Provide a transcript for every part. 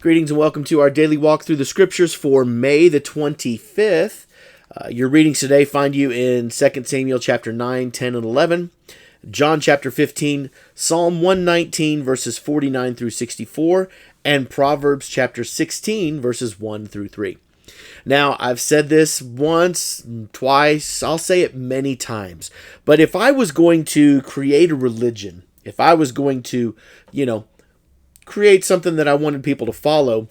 Greetings and welcome to our daily walk through the scriptures for May the 25th. Your readings today find you in 2 Samuel chapter 9, 10, and 11, John chapter 15, Psalm 119 verses 49 through 64, and Proverbs chapter 16 verses 1 through 3. Now, I've said this once, twice, I'll say it many times, but if I was going to create a religion, if I was going to, create something that I wanted people to follow,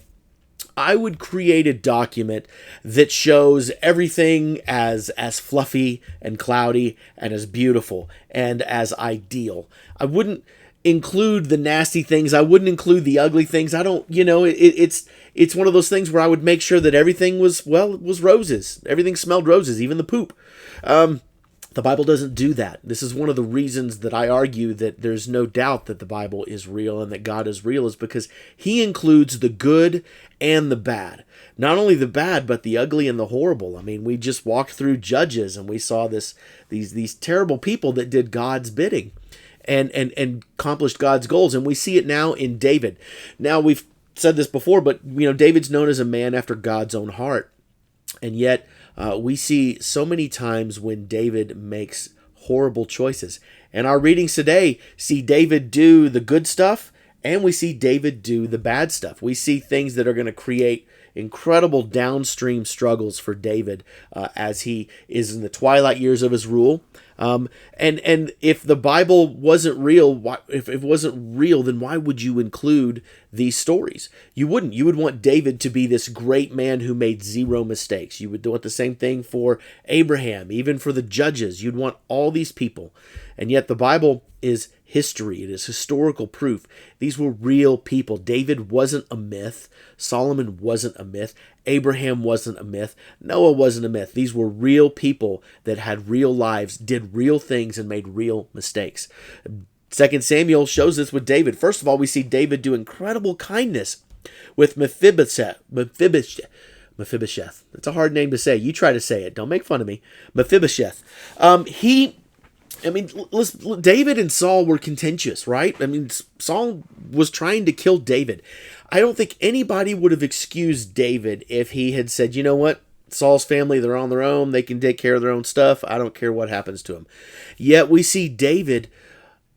I would create a document that shows everything as fluffy and cloudy and as beautiful and as ideal. I wouldn't include the nasty things. I wouldn't include the ugly things. I don't, it's one of those things where I would make sure that everything was roses. Everything smelled roses, even the poop. The Bible doesn't do that. This is one of the reasons that I argue that there's no doubt that the Bible is real and that God is real, is because he includes the good and the bad. Not only the bad, but the ugly and the horrible. I mean, we just walked through Judges and we saw these terrible people that did God's bidding and accomplished God's goals. And we see it now in David. Now, we've said this before, but David's known as a man after God's own heart. And yet, we see so many times when David makes horrible choices. And our readings today see David do the good stuff, and we see David do the bad stuff. We see things that are going to create incredible downstream struggles for David as he is in the twilight years of his rule. And if the Bible wasn't real, if it wasn't real, then why would you include these stories? You wouldn't. You would want David to be this great man who made zero mistakes. You would want the same thing for Abraham, even for the judges. You'd want all these people. And yet the Bible is history. It is historical proof. These were real people. David wasn't a myth. Solomon wasn't a myth. Abraham wasn't a myth. Noah wasn't a myth. These were real people that had real lives, did real things, and made real mistakes. 2 Samuel shows this with David. First of all, we see David do incredible kindness with Mephibosheth. It's a hard name to say. You try to say it. Don't make fun of me. Mephibosheth. David and Saul were contentious, right? Saul was trying to kill David. I don't think anybody would have excused David if he had said, you know what? Saul's family, they're on their own. They can take care of their own stuff. I don't care what happens to them. Yet we see David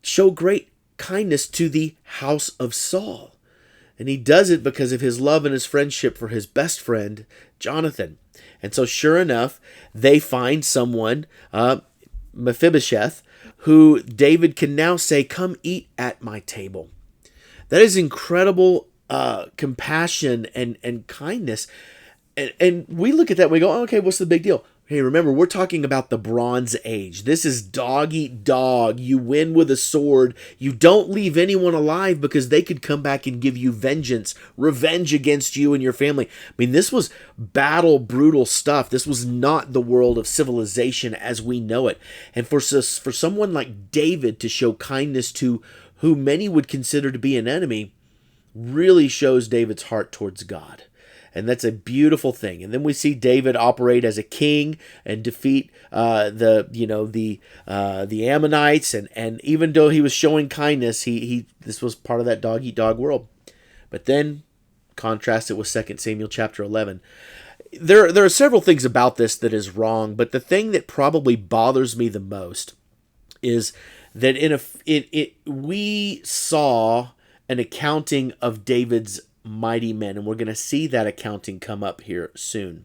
show great kindness to the house of Saul. And he does it because of his love and his friendship for his best friend, Jonathan. And so sure enough, they find someone, Mephibosheth, who David can now say, come eat at my table. That is incredible compassion and kindness. And we look at that and we go, oh, okay, what's the big deal? Hey, remember, we're talking about the Bronze Age. This is dog eat dog. You win with a sword. You don't leave anyone alive because they could come back and give you vengeance, revenge against you and your family. This was battle, brutal stuff. This was not the world of civilization as we know it. And for someone like David to show kindness to who many would consider to be an enemy really shows David's heart towards God. And that's a beautiful thing. And then we see David operate as a king and defeat the Ammonites. And even though he was showing kindness, this was part of that dog eat dog world. But then contrast it with 2 Samuel chapter 11. There are several things about this that is wrong, but the thing that probably bothers me the most is that we saw an accounting of David's mighty men, and we're going to see that accounting come up here soon.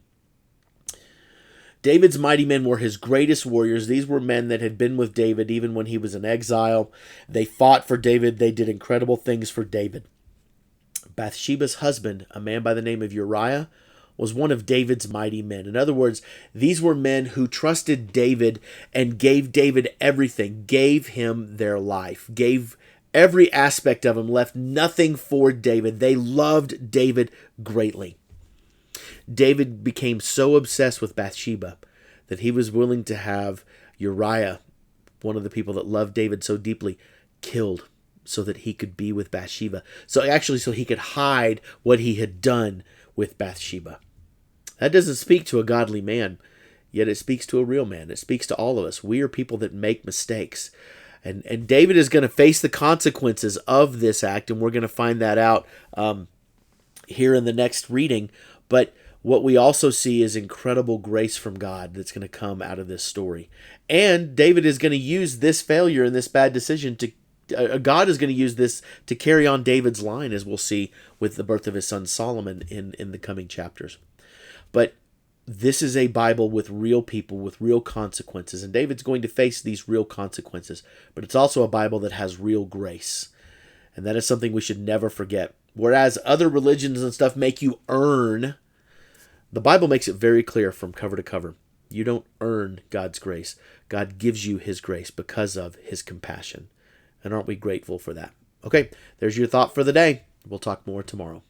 David's mighty men were his greatest warriors. These were men that had been with David even when he was in exile. They fought for David. They did incredible things for David. Bathsheba's husband, a man by the name of Uriah, was one of David's mighty men. In other words, these were men who trusted David and gave David everything, gave him their life, gave every aspect of him, left nothing for David. They loved David greatly. David became so obsessed with Bathsheba that he was willing to have Uriah, one of the people that loved David so deeply, killed so that he could be with Bathsheba. So he could hide what he had done with Bathsheba. That doesn't speak to a godly man, yet it speaks to a real man. It speaks to all of us. We are people that make mistakes. And David is going to face the consequences of this act, and we're going to find that out here in the next reading. But what we also see is incredible grace from God that's going to come out of this story. And David is going to use this failure and this bad decision to God is going to use this to carry on David's line, as we'll see with the birth of his son Solomon in the coming chapters. But this is a Bible with real people, with real consequences, and David's going to face these real consequences. But it's also a Bible that has real grace, and that is something we should never forget. Whereas other religions and stuff make you earn, the Bible makes it very clear from cover to cover. You don't earn God's grace. God gives you his grace because of his compassion. And aren't we grateful for that? Okay, there's your thought for the day. We'll talk more tomorrow.